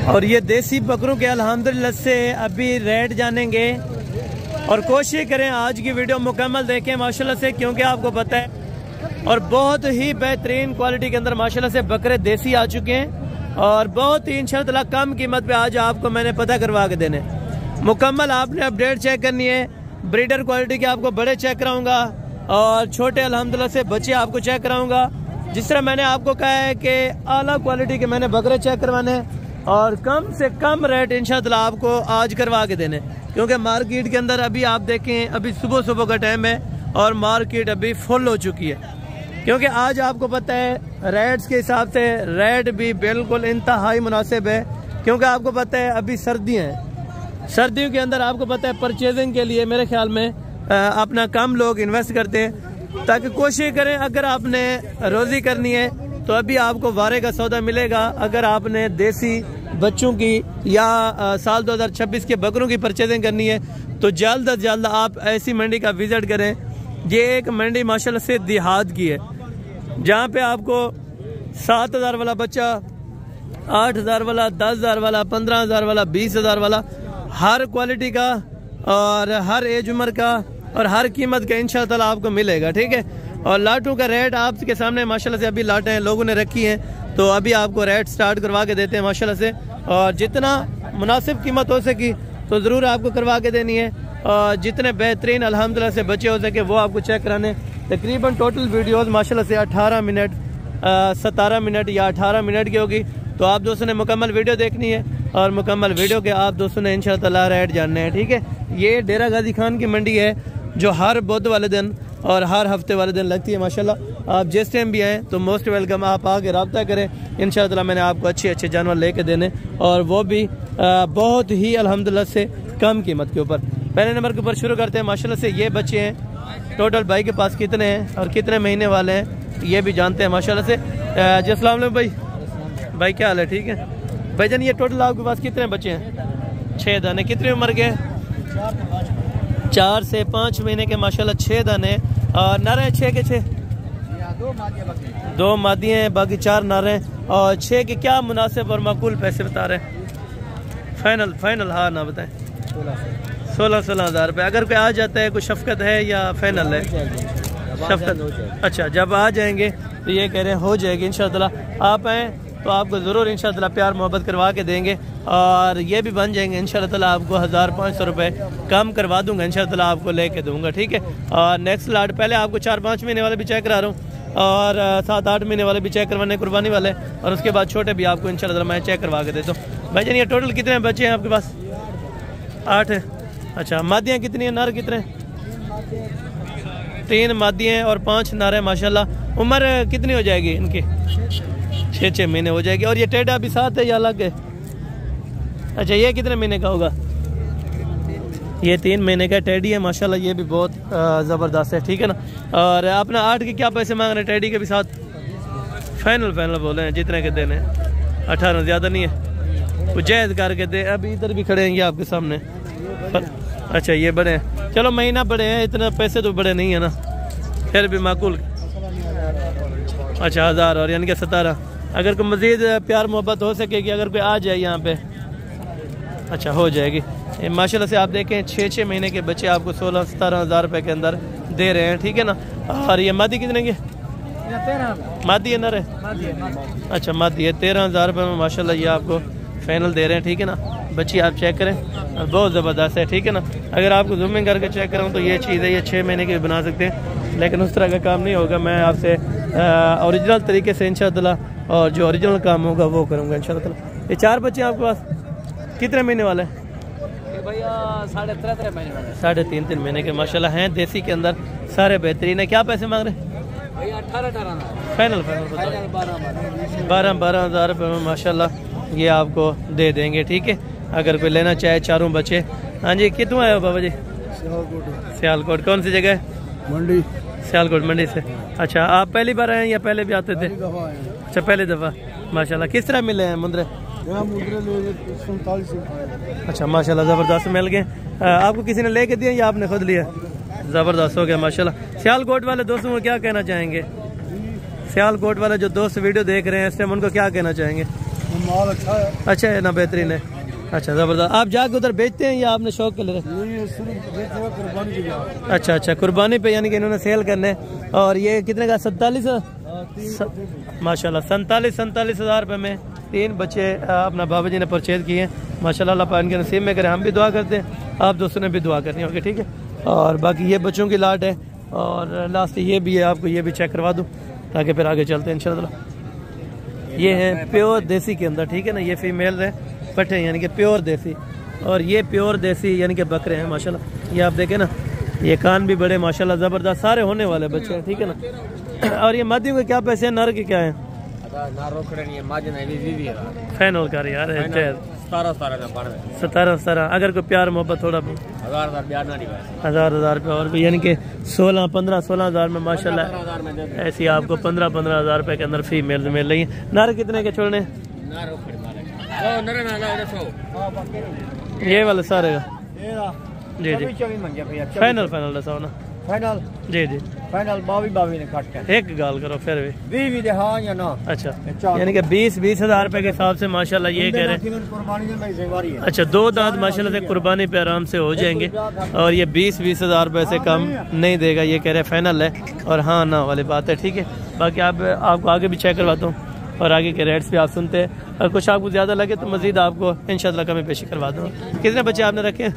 और ये देसी बकरों के अल्हम्दुलिल्लाह से अभी रेट जानेंगे और कोशिश करें आज की वीडियो मुकम्मल देखें माशाल्लाह से, क्योंकि आपको पता है और बहुत ही बेहतरीन क्वालिटी के अंदर माशाल्लाह से बकरे देसी आ चुके हैं और बहुत ही इंशाअल्लाह कम कीमत पे आज आपको मैंने पता करवा के देने। मुकम्मल आपने अपडेट चेक करनी है। ब्रीडर क्वालिटी के आपको बड़े चेक कराऊंगा और छोटे अल्हम्दुलिल्लाह से बच्चे आपको चेक कराऊंगा। जिस तरह मैंने आपको कहा है कि आला क्वालिटी के मैंने बकरे चेक करवाने और कम से कम रेट इंशाअल्लाह आपको आज करवा के देने, क्योंकि मार्केट के अंदर अभी आप देखें अभी सुबह सुबह का टाइम है और मार्केट अभी फुल हो चुकी है। क्योंकि आज आपको पता है रेट्स के हिसाब से रेट भी बिल्कुल इंतहाई मुनासिब है, क्योंकि आपको पता है अभी सर्दियाँ हैं। सर्दियों के अंदर आपको पता है परचेजिंग के लिए मेरे ख्याल में अपना कम लोग इन्वेस्ट करते हैं, ताकि कोशिश करें अगर आपने रोज़ी करनी है तो अभी आपको वारे का सौदा मिलेगा। अगर आपने देसी बच्चों की या साल 2026 के बकरों की परचेजिंग करनी है तो जल्द अज जल्द आप ऐसी मंडी का विजिट करें। ये एक मंडी माशाल्लाह से देहात की है, जहाँ पे आपको 7,000 वाला बच्चा, 8,000 वाला, 10,000 वाला, 15,000 वाला, 20,000 वाला, हर क्वालिटी का और हर एज उम्र का और हर कीमत का इंशाअल्लाह आपको मिलेगा। ठीक है। और लाटों का रेट आपके सामने माशाल्लाह से अभी लाटें लोगों ने रखी हैं, तो अभी आपको रेट स्टार्ट करवा के देते हैं माशाल्लाह से। और जितना मुनासिब कीमत हो सकी तो ज़रूर आपको करवा के देनी है। और जितने बेहतरीन अल्हम्दुलिल्लाह से बचे हो सके वो आपको चेक कराने। तकरीबन टोटल वीडियोज़ माशाल्लाह से 18 मिनट 17 मिनट या 18 मिनट की होगी। तो आप दोस्तों ने मुकम्मल वीडियो देखनी है और मुकम्मल वीडियो के आप दोस्तों ने इंशाअल्लाह रेट जानने हैं। ठीक है। ये डेरा गाजी खान की मंडी है जो हर बुध वाले दिन और हर हफ्ते वाले दिन लगती है माशाल्लाह। आप जिस टाइम भी आएँ तो मोस्ट वेलकम, आप आके रब्ता करें। इंशाअल्लाह मैंने आपको अच्छे अच्छे जानवर लेके देने और वो भी बहुत ही अल्हम्दुलिल्लाह से कम कीमत के ऊपर। पहले नंबर के ऊपर शुरू करते हैं माशाल्लाह से। ये बच्चे हैं टोटल भाई के पास कितने हैं और कितने महीने वाले हैं ये भी जानते हैं माशाल्लाह से। जी अस्सलाम वालेकुम भाई, क्या हाल है? ठीक है भाईजान। ये टोटल आपके पास कितने बच्चे हैं? 6 दाने। कितनी उम्र के? 4 से 5 महीने के माशाल्लाह 6 दाने। और नर है 6 के 6? 2 मादी हैं, बाकी 4 नर हैं। और 6 के क्या मुनासिब और माकूल पैसे बता रहे हैं? फाइनल हाँ ना बताएं। 16 हज़ार रुपये। अगर कोई आ जाता है, कोई शफकत है या फाइनल है? शफकत। अच्छा, जब आ जाएंगे तो ये कह रहे हैं हो जाएगी इंशाअल्लाह। आप आएँ तो आपको ज़रूर इंशाअल्लाह प्यार मोहब्बत करवा के देंगे और ये भी बन जाएंगे इंशाअल्लाह। आपको 1500 रुपये कम करवा दूंगा इंशाअल्लाह, आपको लेके दूंगा। ठीक है। और नेक्स्ट लाट पहले आपको 4-5 महीने वाले भी चेक करा रहा हूँ और 7-8 महीने वाले भी चेक करवाने कुर्बानी वाले, और उसके बाद छोटे भी आपको इंशाअल्लाह मैं चेक करवा के देता हूँ। भाईजान ये टोटल कितने बच्चे हैं आपके पास? 8 है। अच्छा, मादियाँ कितनी हैं, नर कितने? 3 मादियाँ हैं और 5 नर हैं माशाल्लाह। उम्र कितनी हो जाएगी इनकी? 6 महीने हो जाएगी। और ये टेढ़ा भी साथ है या अलग है? अच्छा, ये कितने महीने का होगा? ये 3 महीने का टेडी है माशाल्लाह। ये भी बहुत ज़बरदस्त है। ठीक है ना। और अपना 8 के क्या पैसे मांग रहे हैं टेडी के भी साथ? फाइनल बोल रहे हैं जितने के देने। 18 ज़्यादा नहीं है, कुछ जायज़ करके दे। अभी इधर भी खड़े हैं ये आपके सामने। अच्छा, ये बड़े हैं। चलो महीना बड़े हैं, इतना पैसे तो बड़े नहीं है ना, फिर भी माकूल। अच्छा 1000 और यानी कि 17। अगर कोई मज़ीद प्यार मोहब्बत हो सकेगी, अगर कोई आ जाए यहाँ पे, अच्छा हो जाएगी माशाल्लाह से। आप देखें 6 महीने के बच्चे आपको 16-17 हज़ार रुपये के अंदर दे रहे हैं। ठीक है ना। और ये मादी कितने के? मादी है नर है? अच्छा मादी है। 13,000 रुपये में माशाल्लाह ये आपको फाइनल दे रहे हैं। ठीक है ना। बच्ची आप चेक करें, बहुत ज़बरदस्त है। ठीक है ना। अगर आपको जूमिंग करके चेक करूँ तो ये चीज़ है, ये 6 महीने की भी बना सकते हैं, लेकिन उस तरह का काम नहीं होगा। मैं आपसे ओरिजिनल तरीके से इंशाअल्लाह और जो ओरिजिनल काम होगा वो करूँगा इंशाअल्लाह। ये 4 बच्चे आपके पास कितने महीने वाले हैं? भैया 3.5 महीने वाले। 3.5 महीने के माशाल्लाह हैं। देसी के अंदर सारे बेहतरीन है। क्या पैसे मांग रहे हैं भैया? 18 फाइनल 12 हज़ार रुपये में माशाल्लाह ये आपको दे देंगे। ठीक है। अगर कोई लेना चाहे, चारों बच्चे। हाँ जी, कितों आए हो बाबा जी? सियालकोट। कौन सी जगह है? मंडी। सियालकोट मंडी से। अच्छा, आप पहली बार आए हैं या पहले भी आते थे? अच्छा, पहली दफ़ा। माशाल्लाह। किस तरह मिले हैं मुंदरे? अच्छा माशाल्लाह, ज़बरदस्त मिल गए। आपको किसी ने लेके दिया या आपने खुद लिया? ज़बरदस्त हो गया माशाल्लाह। सियालकोट वाले दोस्तों को क्या कहना चाहेंगे? सियालकोट वाले जो दोस्त वीडियो देख रहे हैं इस टाइम, उनको क्या कहना चाहेंगे? माल अच्छा है। अच्छा है ना, बेहतरीन है। अच्छा ज़बरदस्त। आप जाके उधर बेचते हैं या आपने शौक के लिए? अच्छा अच्छा, कुर्बानी पे यानी कि इन्होंने सेल करने। और ये कितने का? 47 माशाल्लाह, 47 हज़ार रुपये में 3 बच्चे अपना बाबा जी ने परचेज किए हैं माशाल्लाह। अल्लाह पाक इनके नसीब में करे। हम भी दुआ करते हैं, आप दोस्तों ने भी दुआ करनी होगी, ठीक है। और बाकी ये बच्चों की लाट है और लास्ट ये भी है, आपको ये भी चेक करवा दूँ ताकि फिर आगे चलते हैं इंशाल्लाह। ये है प्योर देसी के अंदर, ठीक है ना। ये फीमेल है पट्टे यानी कि प्योर देसी, और ये प्योर देसी यानी कि बकरे हैं माशाल्लाह। ये आप देखें ना, ये कान भी बड़े माशाल्लाह ज़बरदस्त, सारे होने वाले बच्चे हैं, ठीक है ना। और ये मादियों के क्या पैसे हैं, नर के क्या है? फैनल कर यार 17 अगर कोई प्यार मोहब्बत थोड़ा 1000 रुपये और भी यानी कि 16 हज़ार में माशाल्लाह। ऐसी आपको 15 हज़ार रुपये के अंदर फीमेल मिल रही है। नर कितने के छोड़ने? ये वाले सारे का जी जी फाइनल दसाओ ना। फाइनल जी जी फाइनल 22 ने काट के एक गाल करो फिर भी 20 दे हाँ या ना। अच्छा यानी कि 20 हज़ार रुपये के हिसाब से माशाल्लाह ये कह रहे हैं। अच्छा 2 दांत माशाल्लाह से कुर्बानी पे आराम से हो जाएंगे और ये 20 हज़ार रुपये से कम नहीं देगा, ये कह रहे हैं फाइनल है और हाँ ना वाली बात है, ठीक है। बाकी आपको आगे भी चेक करवाता हूँ और आगे के रेट्स भी आप सुनते हैं, और कुछ आपको ज़्यादा लगे तो मज़ीद आपको इंशाल्लाह कमी पेशी करवा दूँगा। कितने बच्चे आपने रखे हैं?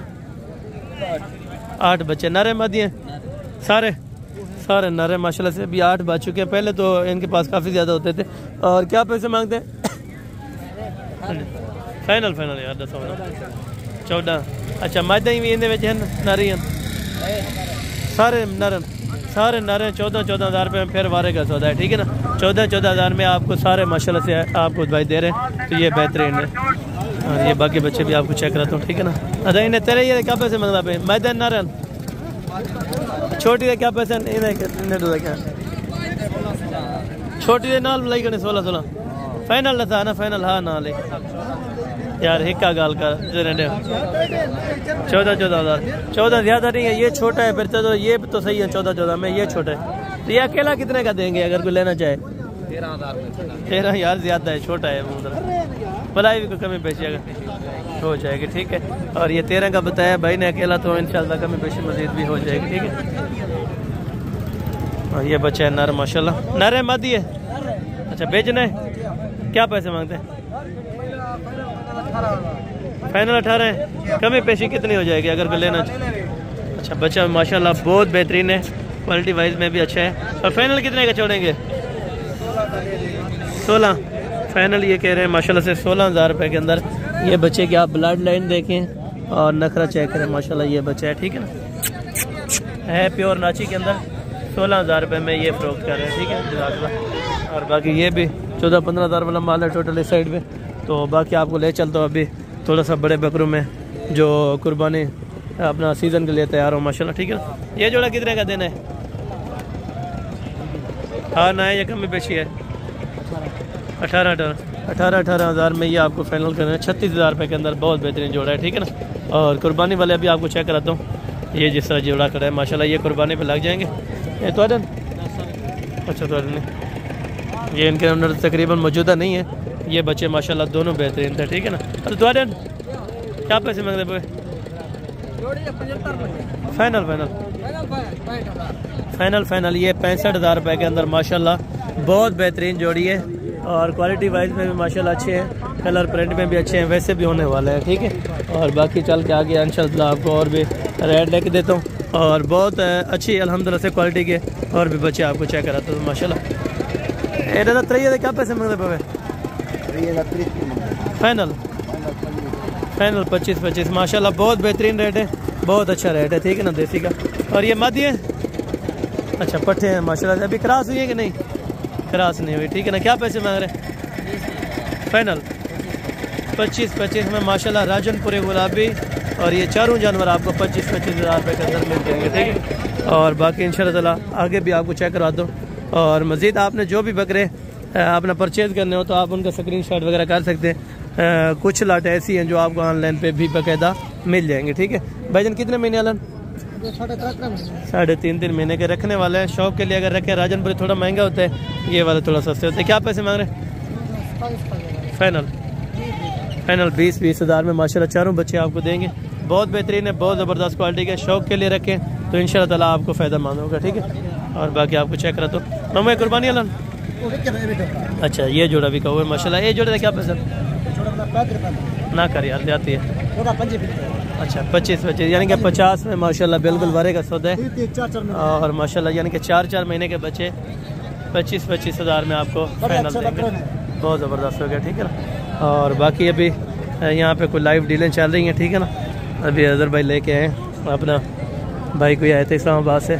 8 बच्चे। नरे मादी हैं सारे नरे माशाल्लाह से। अभी 8 बज चुके हैं, पहले तो इनके पास काफ़ी ज़्यादा होते थे। और क्या पैसे मांगते हैं? फाइनल यार 10 14। अच्छा मादा भी इन्हें नारी हैं सारे नर 14 हज़ार रुपये में फिर वारे का सौदा है, ठीक है ना। 14 हज़ार में आपको सारे माशाल्लाह से आपको भाई दे रहे हैं, तो ये बेहतरीन है। और ये बाकी बच्चे भी आपको चेक कराता हूँ, ठीक है ना। अच्छा इन्हें तेरे ये क्या पैसे मांगता पे? मैदान नारन छोटी दे क्या पैसे? क्या छोटी दे नाल लाई करने 16 फाइनल था ना। फाइनल हाँ ना ले यार हिक्का गाल का 14 हज़ार। 14 ज़्यादा नहीं है, ये छोटा है फिर तो ये तो सही है। 14 में ये छोटा है, तो ये अकेला कितने का देंगे अगर कोई लेना चाहे? 13 यार ज़्यादा है, छोटा है भलाई भी कोई कमी पेशी अगर हो जाएगी, ठीक है। और ये 13 का बताया भाई ने अकेला, तो इंशाल्लाह कमी पेशी मजीद भी हो जाएगी, ठीक है। और ये बच्चा है नर माशाल्लाह। नर है मादी है? अच्छा बेचना है, क्या पैसे मांगते हैं? फाइनल 18 है। कमी पेशी कितनी हो जाएगी अगर कोई लेना चाहे? अच्छा बच्चा माशाल्लाह बहुत बेहतरीन है, क्वालिटी वाइज में भी अच्छा है। और फाइनल कितने का छोड़ेंगे? 16 फाइनल ये कह रहे हैं माशाल्लाह से 16 हज़ार रुपये के अंदर। ये बच्चे की आप ब्लड लाइन देखें और नखरा चेक करें माशाल्लाह, ये बच्चा है, ठीक है ना। है प्योर नाची के अंदर 16 हज़ार रुपये में ये फ़रोख्त कर रहे हैं, ठीक है जज़ाकल्लाह। और बाकी ये भी 14-15 हज़ार वाला माल है टोटल इस साइड पे। तो बाकी आपको ले चलता हूँ अभी थोड़ा सा बड़े बकरों में जो कुर्बानी अपना सीज़न के लिए तैयार हो माशाल्लाह, ठीक है ना। ये जोड़ा कितने का देना है? हाँ ना है, ये कमी पेशी है 18 हज़ार में ये आपको फाइनल करना है। 36 हज़ार रुपये के अंदर बहुत बेहतरीन जोड़ा है, ठीक है ना। और कुर्बानी वाले अभी आपको चेक कराता हूँ। ये जिस तरह जोड़ा खड़ा है माशाल्लाह, ये कुर्बानी पे लग जाएंगे। ये तो अच्छा तो ये इनके अंदर तकरीबन मौजूदा नहीं है। ये बच्चे माशाल्लाह दोनों बेहतरीन थे, ठीक है ना। अरे तो क्या पैसे मांगते पे? फाइनल ये 65 हज़ार रुपये के अंदर माशाल्लाह बहुत बेहतरीन जोड़ी है। और क्वालिटी वाइज में भी माशाल्लाह अच्छे हैं, कलर प्रिंट में भी अच्छे हैं, वैसे भी होने वाले हैं, ठीक है। और बाकी चल के आगे इंशाल्लाह आपको और भी रेट लेके देता हूँ। और बहुत अच्छी अल्हम्दुलिल्लाह से क्वालिटी के और भी बच्चे आपको चेक कराता हूँ माशाल्लाह। एटा तो क्या पैसे मांगते पे? फाइनल 25 माशाल्लाह बहुत बेहतरीन रेट है, बहुत अच्छा रेट है, ठीक है ना देसी का। और ये मादी है? अच्छा पट्टे हैं माशाल्लाह। अभी क्रॉस हुई है कि नहीं? क्रॉस नहीं हुई, ठीक है ना। क्या पैसे मांग रहे हैं? फाइनल 25 में माशाल्लाह राजनपुरी गुलाबी। और ये चारों जानवर आपको 25 हज़ार रुपये के अंदर मिल जाएंगे, ठीक है। और बाकी इंशाल्लाह आगे भी आपको चेक करवा दो। और मज़ीद आपने जो भी बकरे अपना परचेज़ करने हो तो आप उनका स्क्रीनशॉट वगैरह कर सकते हैं। कुछ लाट ऐसी हैं जो आपको ऑनलाइन पे भी बाकायदा मिल जाएंगे, ठीक है। भाईजान कितने महीने आलन? 3.5 महीने के रखने वाले हैं। शौक के लिए अगर रखें राजनपुरी थोड़ा महंगा होता है, ये वाला थोड़ा सस्ते होते हैं। क्या पैसे मांग रहे हैं? फाइनल 20-20 हज़ार में माशाल्लाह चारों बच्चे आपको देंगे। बहुत बेहतरीन है, बहुत ज़बरदस्त क्वालिटी के, शौक के लिए रखें तो इंशाल्लाह ताला आपको फ़ायदा मंद होगा। ठीक है, और बाकी आपको चेक करा तो मामा कुर्बानी अल्लाह। अच्छा ये जोड़ा भी कहो माशाल्लाह। ये जोड़े का क्या पैसा ना कर यार जाती है। अच्छा 25 यानी कि 50 में माशाल्लाह बिल्कुल वारे का सौदा है। और माशाल्लाह यानी कि 4-4 महीने के बच्चे 25-25 हज़ार में आपको फाइनल देंगे। बहुत ज़बरदस्त हो गया। ठीक है ना, और बाकी अभी यहाँ पे कोई लाइव डीलें चल रही हैं। ठीक है ना, अभी अजहर भाई लेके आए अपना भाई को आए थे इस्लामाबाद से,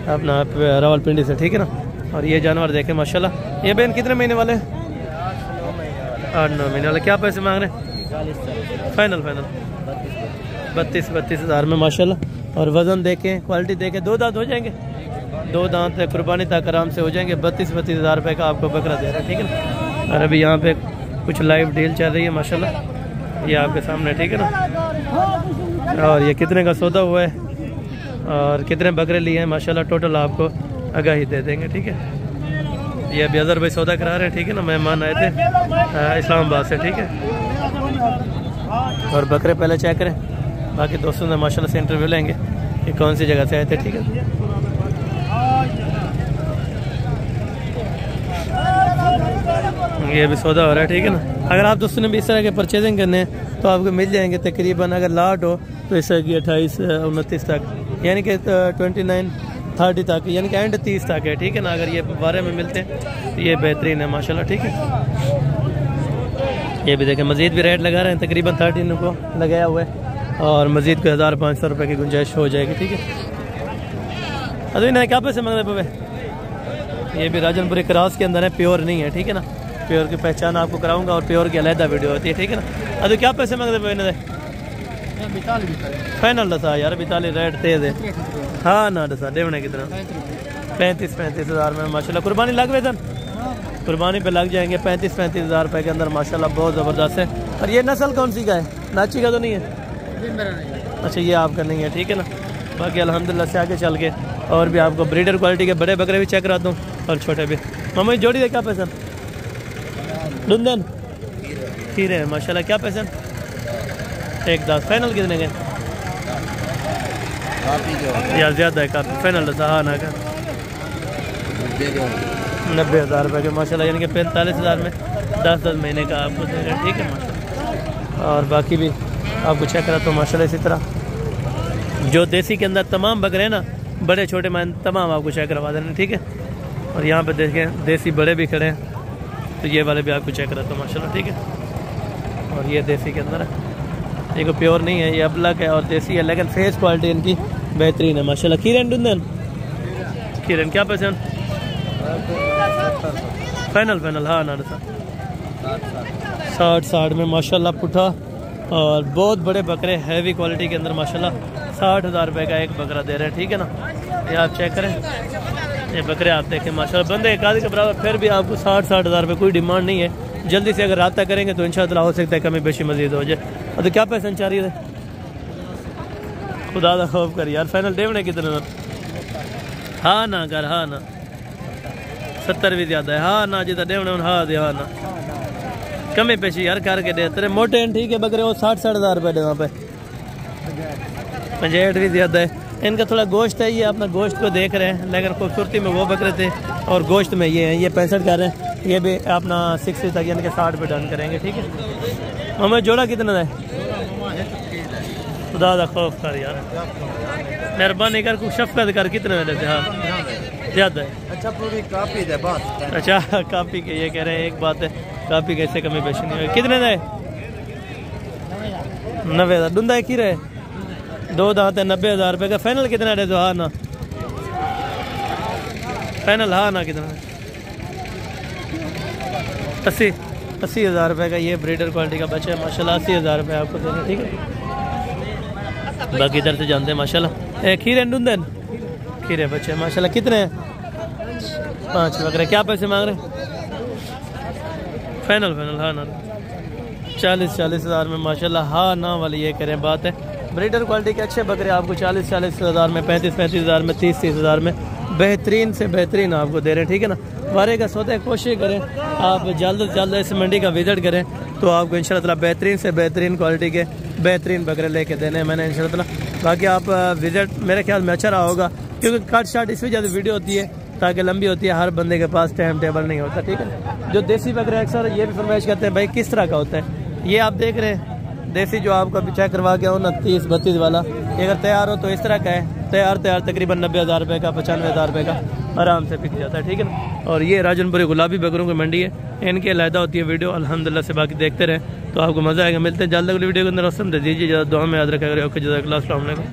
अपना रावलपिंडी से। ठीक है ना, और ये जानवर देखें माशाल्लाह। ये बहन कितने महीने वाले? 8-9 महीने वाले। क्या पैसे मांग रहे हैं? फाइनल 32 हज़ार में माशाल्लाह। और वज़न देखें, क्वालिटी देखें, 2 दांत हो जाएंगे, 2 दांत कुर्बानी तक आराम से हो जाएंगे। 32 हज़ार रुपये का आपको बकरा दे रहा है। ठीक है ना, और अभी यहाँ पे कुछ लाइव डील चल रही है माशाल्लाह, ये आपके सामने। ठीक है ना, और ये कितने का सौदा हुआ है और कितने बकरे लिए हैं माशाल्लाह, टोटल आपको आगाही दे देंगे। ठीक है, ये अभी अजहर भाई सौदा करा रहे हैं। ठीक है ना, मेहमान आए थे इस्लामाबाद से। ठीक है, और बकरे पहले चेक करें, बाकी दोस्तों ने माशाल्लाह से इंटरव्यू लेंगे कि कौन सी जगह से आए थे। ठीक है, ये भी सौदा हो रहा है। ठीक है ना, अगर आप दोस्तों ने भी इस तरह के परचेजिंग करने हैं तो आपको मिल जाएंगे तकरीबन, अगर लाट हो तो इस तरह की 28-29 तक, यानी कि 29-30 तक, यानी कि एंड 30 तक है। ठीक है ना, अगर ये बारे में मिलते हैं तो ये बेहतरीन है माशाल्लाह। ठीक है, ये भी देखें, मज़ीद भी रेट लगा रहे हैं, तकरीबन 13 को लगाया हुआ है, और मज़ीद को 1500 रुपये की गुंजाइश हो जाएगी। ठीक है, अभी ना क्या पैसे मांग रहे? ये भी राजनपुरी क्रॉस के अंदर है, प्योर नहीं है। ठीक है ना, प्योर की पहचान आपको कराऊंगा, और प्योर की अलहदा वीडियो होती है। ठीक है ना, अभी क्या पैसे मांग रहे? फाइनल दसा यार, 42 रेट तेज है। हाँ ना दसा देवने कितना? 35 हज़ार में माशाल्लाह। कुर्बानी लग वेतन कुर्बानी पे लग जाएंगे 35 हज़ार रुपये के अंदर माशाल्लाह, बहुत ज़बरदस्त है। और ये नस्ल कौन सी का है? नाची का तो नहीं है? अच्छा ये आपका नहीं है। ठीक है ना, बाकी अल्हम्दुलिल्लाह से आगे चल के और भी आपको ब्रीडर क्वालिटी के बड़े बकरे भी चेक कराता हूँ, और छोटे भी। मामा जोड़ी दे क्या पैसा? दुंदन खीरे है माशाल्लाह। क्या पैसा? 1-10। फाइनल कितने के? यार ज़्यादा है काफ़ी। फाइनल हाँ ना का 90 हज़ार रुपये के माशाल्लाह, यानी कि 45 हज़ार में 10 महीने का आपको देगा। ठीक है माशाल्लाह, और बाकी भी आपको चेक करा तो माशाल्लाह इसी तरह जो देसी के अंदर तमाम बकरे हैं ना, बड़े छोटे मान तमाम आपको चेक करवा देना। ठीक है, और यहाँ पे देखें देसी बड़े भी खड़े हैं, तो ये वाले भी आपको चेक करा तो माशाल्लाह। ठीक है, और ये देसी के अंदर है, ये को प्योर नहीं है, ये अबलक है और देसी है, लेकिन फेस क्वालिटी इनकी बेहतरीन है माशाल्लाह। खीरन डुंदन खीरन क्या पैसे? फाइनल हाँ ना 60 में माशाल्लाह पुठा, और बहुत बड़े बकरे हैवी क्वालिटी के अंदर माशाल्लाह 60 हज़ार रुपये का एक बकरा दे रहे हैं। ठीक है ना, ये आप चेक करें, ये बकरे आप देखें माशाल्लाह, बंदे एक आदि के बराबर, फिर भी आपको 60 हज़ार रुपये कोई डिमांड नहीं है। जल्दी से अगर रब्ता करेंगे तो इंशाअल्लाह हो सकता है कमी बेशी मजीद हो जाए। और तो क्या पैसा चाह रही है? खुदा दा खौफ कर यार। फाइनल देवने कितने? हाँ ना कर, हाँ ना 70 भी ज़्यादा है। हाँ ना जितना देवने हाँ दे, हाँ ना कमी पेशी यार करके दे। तेरे मोटे हैं ठीक है बकरे, वो 60 हज़ार रुपये दे वहाँ पे। 65 भी ज़्यादा है। इनका थोड़ा गोश्त है, ये अपना गोश्त को देख रहे हैं, लेकिन खूबसूरती में वो बकरे थे और गोश्त में ये हैं। ये 65 कर रहे हैं, ये भी अपना 60 तक यानी कि 60 पे डन करेंगे। ठीक है, हमें जोड़ा कितना है? खुदा दा खौफ कर यार, मेहरबानी कर, कुछ शफकत कर। कितने में देते? हाँ ज़्यादा है। अच्छा पूरी कापी दे बात। अच्छा कापी के ये कह रहे हैं, एक बात है कापी कैसे कमी पेशी नहीं हुई। कितने है? 90 हज़ार। डूंदा एक ही रहे, 2 दांत है, 90 हज़ार रुपये का। फाइनल कितना दे दो? हाँ ना फाइनल हाँ ना कितना? 80 हज़ार रुपये का ये ब्रीडर क्वालिटी का बच्चा है माशाल्लाह। 80 हज़ार रुपये आपको देंगे। ठीक है, बाकी इधर से जानते हैं माशाल्लाह। खीरे डूंदन खीरे बच्चे माशाल्लाह। कितने हैं? 5 बकरे। क्या पैसे मांग रहे हैं? फाइनल हाँ ना 40 हज़ार में माशाल्लाह। हाँ ना वाली ये करें बात है। ब्रीडर क्वालिटी के अच्छे बकरे आपको 40 हज़ार में, 35 हज़ार में, 30 हज़ार में बेहतरीन से बेहतरीन आपको दे रहे हैं। ठीक है ना, वारे का सौदा कोशिश करें आप जल्द से जल्द इस मंडी का विजिट करें तो आपको इंशाल्लाह ताला बेहतरीन से बेहतरीन क्वालिटी के बेहतरीन बकरे लेके देने हैं मैंने इंशाल्लाह ताला। बाकी आप विजिट मेरे ख्याल में अच्छा रहा होगा, क्योंकि कट शार्ट इसमें ज़्यादा वीडियो होती है ताकि लंबी होती है, हर बंदे के पास टाइम टेबल नहीं होता, ठीक है। जो देसी बकरे अक्सर ये भी फरमाइश करते हैं भाई किस तरह का होता है, ये आप देख रहे हैं देसी जो आपको अभी चेक करवा के हो 29-32 वाला, अगर तैयार हो तो इस तरह का है, तैयार तकरीबन 90,000 रुपये का 95,000 रुपये का आराम से बिक जाता है, ठीक है ना। और ये राजनपुरी गुलाबी बकरों की मंडी है, इनकी अलहदा होती है वीडियो अल्हम्दुलिल्लाह से, बाकी देखते रहें तो आपको मज़ा आएगा। मिलते हैं जल्द अगली वीडियो के अंदर, दीजिए दुआ में याद रखा करें। ओके, जज़ाकल्लाह, अस्सलाम वालेकुम।